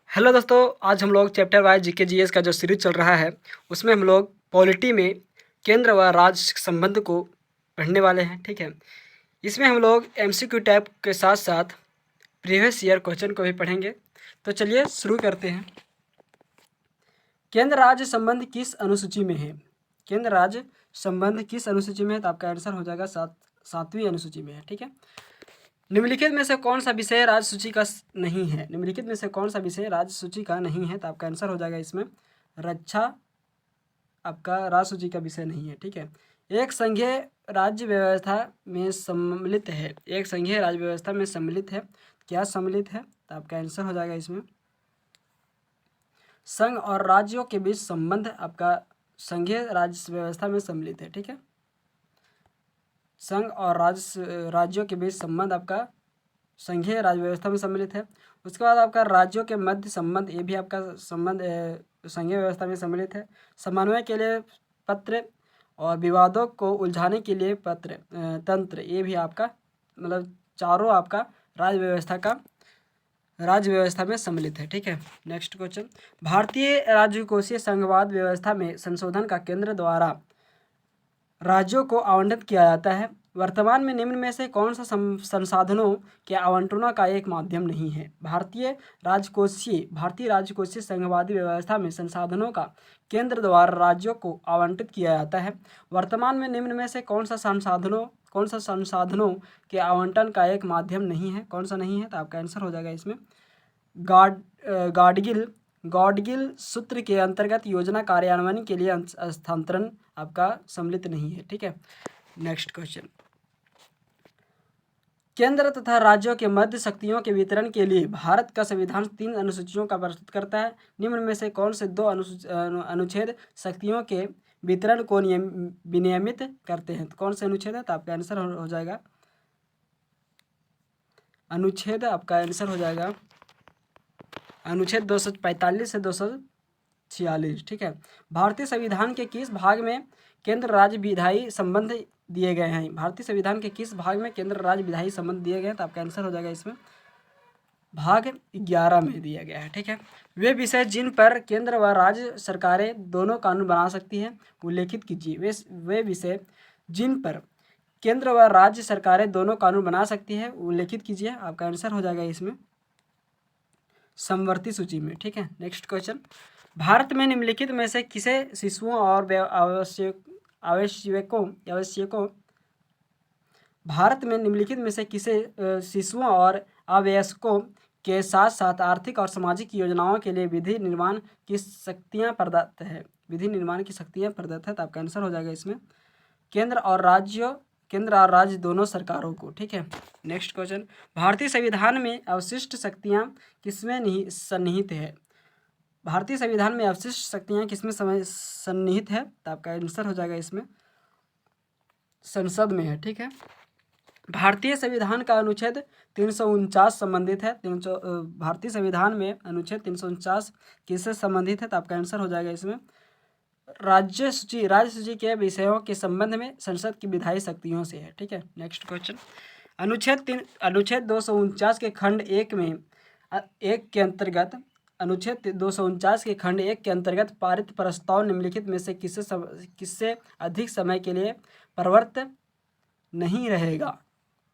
Hello दोस्तों, आज हम लोग चैप्टर वाइज जीके जीएस का जो सीरीज चल रहा है उसमें हम लोग पॉलिटी में केंद्र व राज्य संबंध को पढ़ने वाले हैं। ठीक है, इसमें हम लोग एमसीक्यू टाइप के साथ साथ प्रीवियस ईयर क्वेश्चन को भी पढ़ेंगे। तो चलिए शुरू करते हैं। केंद्र राज्य संबंध किस अनुसूची में है? केंद्र राज्य संबंध किस अनुसूची में है? तो आपका आंसर हो जाएगा सातवीं अनुसूची में है। ठीक है, निम्नलिखित में से कौन सा विषय राज्य सूची का नहीं है? निम्नलिखित में से कौन सा विषय राज्य सूची का नहीं है? तो आपका आंसर हो जाएगा इसमें रक्षा आपका राज्य सूची का विषय नहीं है। ठीक है, एक संघीय राज्य व्यवस्था में सम्मिलित है। एक संघीय राज्य व्यवस्था में सम्मिलित है। क्या सम्मिलित है? तो आपका आंसर हो जाएगा इसमें संघ और राज्यों के बीच संबंध आपका संघीय राज्य व्यवस्था में सम्मिलित है। ठीक है, संघ और राज्यों के बीच संबंध आपका संघीय राज्य व्यवस्था में सम्मिलित है। उसके बाद आपका राज्यों के मध्य संबंध, ये भी आपका संबंध संघीय व्यवस्था में सम्मिलित है। समन्वय के लिए पत्र और विवादों को उलझाने के लिए तंत्र, ये भी आपका मतलब चारों आपका राज्य व्यवस्था में सम्मिलित है। ठीक है, नेक्स्ट क्वेश्चन, भारतीय राजकोषीय संघवाद व्यवस्था में संशोधन का केंद्र द्वारा राज्यों को आवंटित किया जाता है। वर्तमान में निम्न में से कौन सा संसाधनों के आवंटनों का एक माध्यम नहीं है? भारतीय राजकोषीय संघवादी व्यवस्था में संसाधनों का केंद्र द्वारा राज्यों को आवंटित किया जाता है। वर्तमान में निम्न में से कौन सा संसाधनों के आवंटन का एक माध्यम नहीं है? कौन सा नहीं है? तो आपका आंसर हो जाएगा इसमें गॉडगिल सूत्र के अंतर्गत योजना कार्यान्वयन के लिए हस्तांतरण आपका सम्मिलित नहीं है। ठीक है, नेक्स्ट क्वेश्चन, केंद्र तथा राज्यों के मध्य शक्तियों के वितरण के लिए भारत का संविधान 3 अनुसूचियों का प्रस्तुत करता है। निम्न में से कौन से 2 अनुच्छेद शक्तियों के वितरण को विनियमित करते हैं? तो कौन से अनुच्छेद है? तो आपका आंसर हो जाएगा अनुच्छेद 245 से 246। ठीक है, भारतीय संविधान के किस भाग में केंद्र राज्य विधायी संबंध दिए गए हैं? भारतीय संविधान के किस भाग में केंद्र राज्य विधायी संबंध दिए गए हैं? तो आपका आंसर हो जाएगा इसमें भाग 11 में दिया गया है। ठीक है, वे विषय जिन पर केंद्र व राज्य सरकारें दोनों कानून बना सकती हैं उल्लेखित कीजिए। वे विषय जिन पर केंद्र व राज्य सरकारें दोनों कानून बना सकती है उल्लेखित कीजिए। आपका आंसर हो जाएगा इसमें समवर्ती सूची में। ठीक है, नेक्स्ट क्वेश्चन, भारत में निम्नलिखित में से किसे शिशुओं और आवश्यकों भारत में निम्नलिखित में से किसे शिशुओं और आवश्यकों के साथ साथ आर्थिक और सामाजिक योजनाओं के लिए विधि निर्माण की शक्तियाँ प्रदत्त है? तो आपका आंसर हो जाएगा इसमें केंद्र और राज्य दोनों सरकारों को। ठीक है, नेक्स्ट क्वेश्चन, भारतीय संविधान में अवशिष्ट शक्तियाँ किसमें सन्निहित है? भारतीय संविधान में अवशिष्ट शक्तियाँ किसमें सन्निहित है? तो आपका आंसर हो जाएगा इसमें संसद में है। ठीक है, भारतीय संविधान का अनुच्छेद 349 संबंधित है। भारतीय संविधान में अनुच्छेद 349 किससे संबंधित है? तो आपका आंसर हो जाएगा इसमें राज्य सूची के विषयों के संबंध में संसद की विधायी शक्तियों से है। ठीक है, नेक्स्ट क्वेश्चन, अनुच्छेद 249 के खंड 1 में अनुच्छेद 249 के खंड 1 के अंतर्गत पारित प्रस्ताव निम्नलिखित में से किससे अधिक समय के लिए प्रवर्त नहीं रहेगा?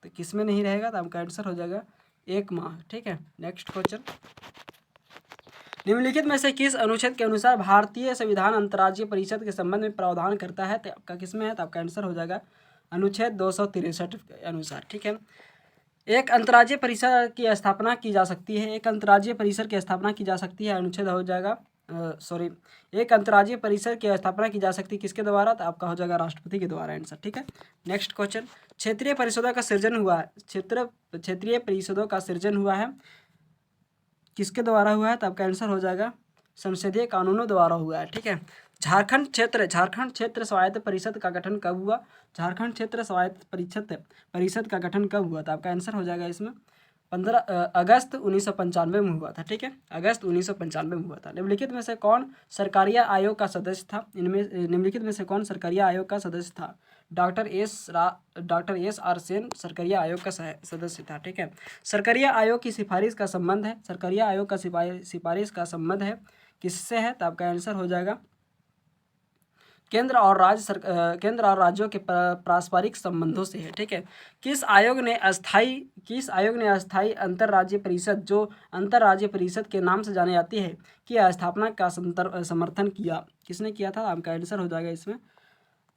तो किसमें नहीं रहेगा? तो आपका आंसर हो जाएगा 1 माह। ठीक है, नेक्स्ट क्वेश्चन, निम्नलिखित में से किस अनुच्छेद के अनुसार भारतीय संविधान अंतर्राज्यीय परिषद के संबंध में प्रावधान करता है? तो आपका किसमें है? तो आपका आंसर हो जाएगा अनुच्छेद 263 के अनुसार। ठीक है, एक अंतर्राज्यीय परिषद की स्थापना की जा सकती है। अनुच्छेद हो जाएगा एक अंतर्राज्यीय परिषद की स्थापना की जा सकती है किसके द्वारा? तो आपका हो जाएगा राष्ट्रपति के द्वारा आंसर। ठीक है, नेक्स्ट क्वेश्चन, क्षेत्रीय परिषदों का सृजन हुआ है किसके द्वारा हुआ है? तो आपका आंसर हो जाएगा संसदीय कानूनों द्वारा हुआ है। ठीक है, झारखंड क्षेत्र स्वायत्त परिषद का गठन कब हुआ? झारखंड क्षेत्र स्वायत्त परिषद का गठन कब हुआ? तो आपका आंसर हो जाएगा इसमें 15 अगस्त 1995 में हुआ था। ठीक है, अगस्त 1995 में हुआ था। निम्नलिखित में से कौन सरकारिया आयोग का सदस्य था? डॉक्टर एस आर सेन सरकरिया आयोग का सदस्य था। ठीक है, सरकरिया आयोग की सिफारिश का संबंध है, सरकरिया आयोग का सिफारिश का संबंध है किससे है, तो आपका आंसर हो जाएगा केंद्र और राज्यों के पारस्परिक संबंधों से है। ठीक है, किस आयोग ने अस्थायी अंतर्राज्यीय परिषद, जो अंतर्राज्यीय परिषद के नाम से जानी जाती है, की स्थापना का समर्थन किया, किसने किया था, आपका आंसर हो जाएगा इसमें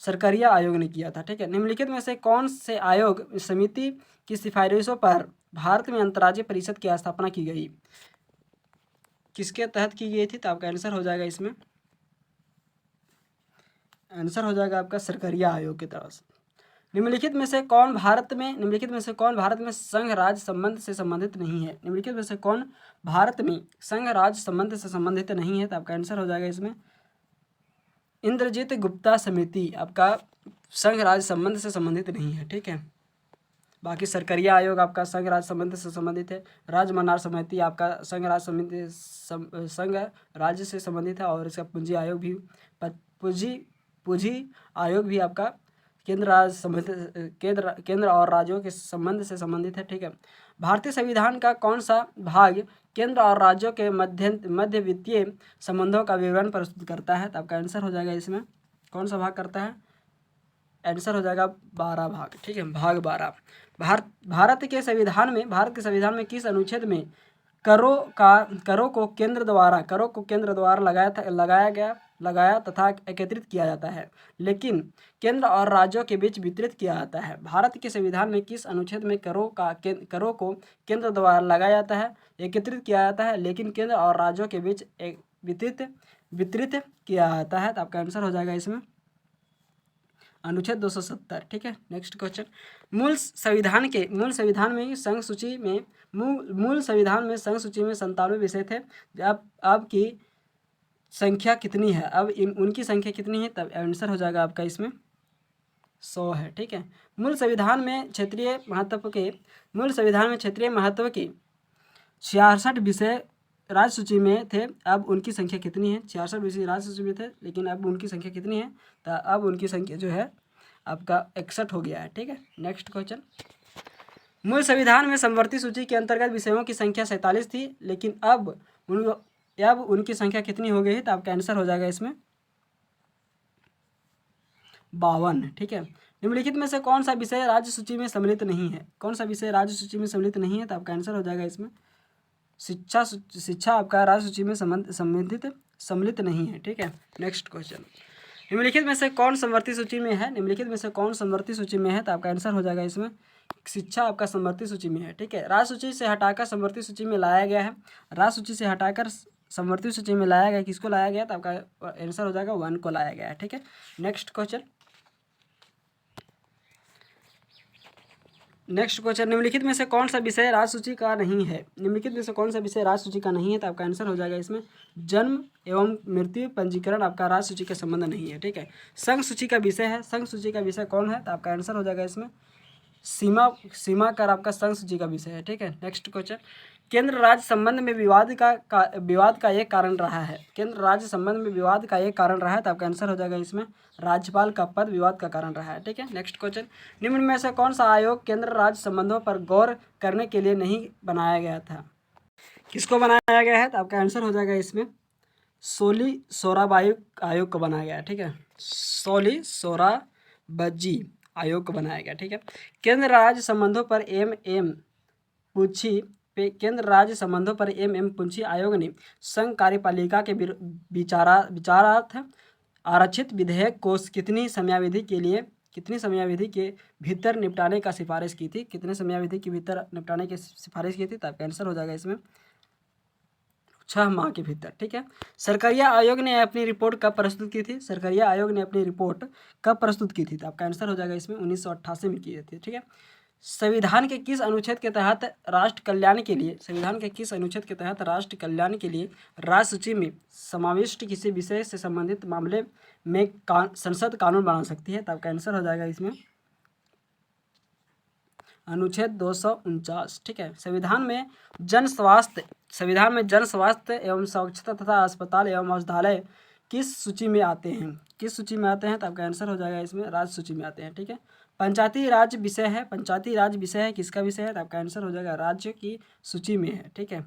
सरकरिया आयोग ने किया था। ठीक है, निम्नलिखित में से कौन से आयोग समिति की सिफारिशों पर भारत में अंतर्राज्यीय परिषद की स्थापना की गई, किसके तहत की गई थी, तो आपका आंसर हो जाएगा इसमें आंसर हो जाएगा आपका सरकरिया आयोग की तरफ से। निम्नलिखित में से कौन भारत में संघ राज्य संबंध से संबंधित नहीं है, निम्नलिखित में से कौन भारत में संघ राज्य संबंध से संबंधित नहीं है, तो आपका आंसर हो जाएगा इसमें इंद्रजीत गुप्ता समिति आपका संघ राज्य संबंध से संबंधित नहीं है। ठीक है, बाकी सरकरिया आयोग आपका संघ राज्य संबंध से संबंधित है, राज्य मनार समिति आपका संघ राज्य से संबंधित है, और इसका पूंजी आयोग भी आपका केंद्र और राज्यों के संबंध से संबंधित है। ठीक है, भारतीय संविधान का कौन सा भाग केंद्र और राज्यों के मध्य वित्तीय संबंधों का विवरण प्रस्तुत करता है, तो आपका आंसर हो जाएगा इसमें कौन सा भाग करता है, आंसर हो जाएगा 12 भाग। ठीक है, भाग 12। भारत के संविधान में किस अनुच्छेद में करों को केंद्र द्वारा लगाया तथा एकत्रित किया जाता है, लेकिन केंद्र और राज्यों के बीच वितरित किया जाता है। भारत के संविधान में किस अनुच्छेद में करों को केंद्र द्वारा लगाया जाता है, एकत्रित किया जाता है, लेकिन केंद्र और राज्यों के बीच वितरित किया जाता है, तो आपका आंसर हो जाएगा इसमें अनुच्छेद 270। ठीक है, नेक्स्ट क्वेश्चन, मूल संविधान में संघ सूची में 97 विषय थे, अब की संख्या कितनी है, अब उनकी संख्या कितनी है, तब आंसर हो जाएगा आपका इसमें 100 है। ठीक है, मूल संविधान में क्षेत्रीय महत्व के 66 विषय राज्य सूची में थे, अब उनकी संख्या कितनी है, 66 विषय राज्य सूची में थे, लेकिन अब उनकी संख्या कितनी है, तो अब उनकी संख्या जो है आपका 61 हो गया है। ठीक है, नेक्स्ट क्वेश्चन, मूल संविधान में समवर्ती सूची के अंतर्गत विषयों की संख्या 47 थी, लेकिन अब उनकी संख्या कितनी हो गई है, तो आपका आंसर हो जाएगा इसमें 52। ठीक है, निम्नलिखित में से कौन सा विषय राज्य सूची में सम्मिलित नहीं है, तो आपका आंसर हो जाएगा इसमें शिक्षा आपका राज्य सूची में सम्मिलित नहीं है। ठीक है, नेक्स्ट क्वेश्चन, निम्नलिखित में से कौन समवर्ती सूची में है, तो आपका आंसर हो जाएगा इसमें शिक्षा आपका समवर्ती सूची में है। ठीक है, राज्य सूची से हटाकर समवर्ती सूची में लाया गया है, किसको लाया गया, तो आपका आंसर हो जाएगा 1 को लाया गया है। ठीक है, नेक्स्ट क्वेश्चन, निम्नलिखित में से कौन सा विषय राज्य सूची का नहीं है, तो आपका आंसर हो जाएगा इसमें जन्म एवं मृत्यु पंजीकरण आपका राज्य सूची का संबंध नहीं है। ठीक है, संघ सूची का विषय कौन है, तो आपका आंसर हो जाएगा इसमें सीमा कर आपका संघ सूची का विषय है। ठीक है, नेक्स्ट क्वेश्चन, केंद्र राज्य संबंध में विवाद का एक कारण रहा है, तो आपका आंसर हो जाएगा इसमें राज्यपाल का पद विवाद का कारण रहा है। ठीक है, नेक्स्ट क्वेश्चन, निम्न में से कौन सा आयोग केंद्र राज्य संबंधों पर गौर करने के लिए नहीं बनाया गया था, किसको बनाया गया है, तो आपका आंसर हो जाएगा इसमें सोराबाई आयोग को बनाया गया है। ठीक है, सोराबजी आयोग को बनाया गया। ठीक है, केंद्र राज्य संबंधों पर पूंछी आयोग ने संघ कार्यपालिका के विचारार्थ आरक्षित विधेयक को कितनी समयावधि के भीतर निपटाने की सिफारिश की थी, तो आपका आंसर हो जाएगा इसमें 6 माह के भीतर। ठीक है, सरकरिया आयोग ने अपनी रिपोर्ट कब प्रस्तुत की थी, तो आपका आंसर हो जाएगा इसमें 1988 में की थी। ठीक है, संविधान के किस अनुच्छेद के तहत राष्ट्र कल्याण के लिए राज्य सूची में समाविष्ट किसी विषय से संबंधित मामले में संसद कानून बना सकती है, तो आपका आंसर हो जाएगा इसमें अनुच्छेद 249। ठीक है, संविधान में जन स्वास्थ्य एवं स्वच्छता तथा अस्पताल एवं औषधालय किस सूची में आते हैं? किस सूची में आते हैं? तो आपका आंसर हो जाएगा इसमें राज्य सूची में आते हैं। ठीक है, पंचायती राज विषय है, पंचायती राज विषय है, किसका विषय है? तो आपका आंसर हो जाएगा राज्य की सूची में है। ठीक है,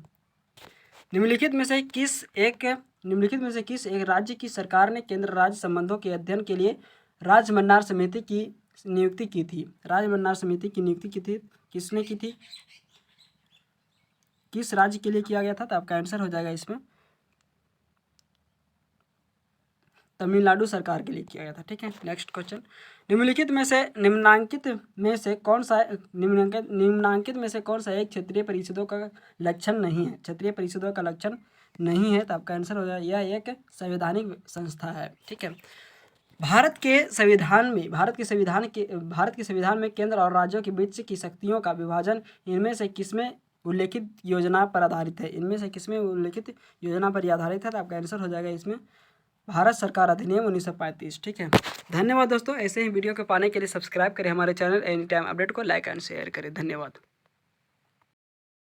निम्नलिखित में से किस एक राज्य की सरकार ने केंद्र राज्य संबंधों के अध्ययन के लिए राज्य मन्नार समिति की नियुक्ति की थी? राज्य मन्नार समिति की नियुक्ति की थी, किसने की थी? किस राज्य के लिए किया गया था? तो आपका आंसर हो जाएगा इसमें तमिलनाडु सरकार के लिए किया गया था। ठीक है, नेक्स्ट क्वेश्चन, निम्नलिखित में से कौन सा एक क्षेत्रीय परिषदों का लक्षण नहीं है? क्षेत्रीय परिषदों का लक्षण नहीं है, तो आपका आंसर हो जाएगा यह एक संवैधानिक संस्था है। ठीक है, भारत के संविधान में केंद्र और राज्यों के बीच की शक्तियों का विभाजन इनमें से किसमें उल्लेखित योजना पर आधारित है? इनमें से किसमें उल्लेखित योजना पर आधारित है? तो आपका आंसर हो जाएगा इसमें भारत सरकार अधिनियम 1935। ठीक है, धन्यवाद दोस्तों। ऐसे ही वीडियो को पाने के लिए सब्सक्राइब करें हमारे चैनल एनी टाइम अपडेट को, लाइक एंड शेयर करें। धन्यवाद।